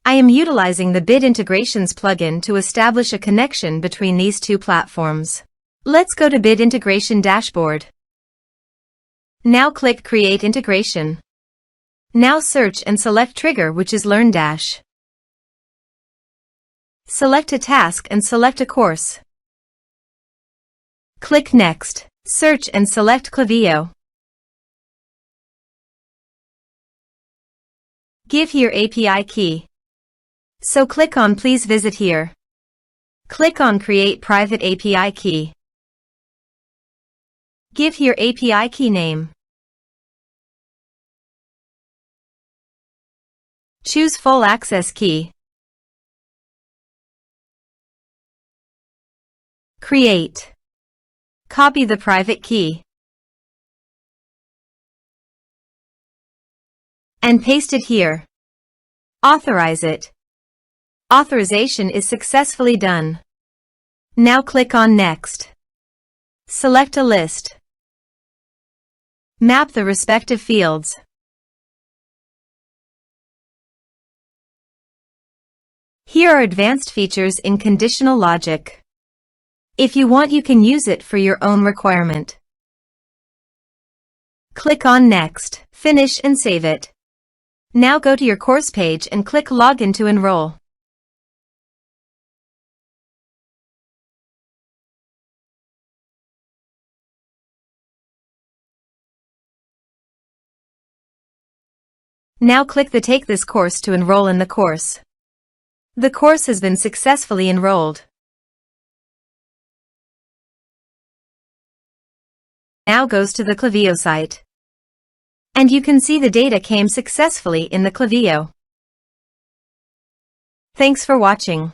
I am utilizing the Bid Integrations plugin to establish a connection between these two platforms. Let's go to Bid Integration Dashboard. Now click Create Integration. Now search and select Trigger, which is LearnDash. Select a task and select a course. Click Next. Search and select Klaviyo. Give here API key. So click on Please visit here. Click on Create private API key. Give here API key name. Choose full access key. Create. Copy the private key. And paste it here. Authorize it. Authorization is successfully done. Now click on Next. Select a list. Map the respective fields. Here are advanced features in conditional logic. If you want, you can use it for your own requirement. Click on Next, finish and save it. Now go to your course page and click Login to enroll. Now click the Take this course to enroll in the course. The course has been successfully enrolled. Now goes to the Klaviyo site. And you can see the data came successfully in the Klaviyo. Thanks for watching.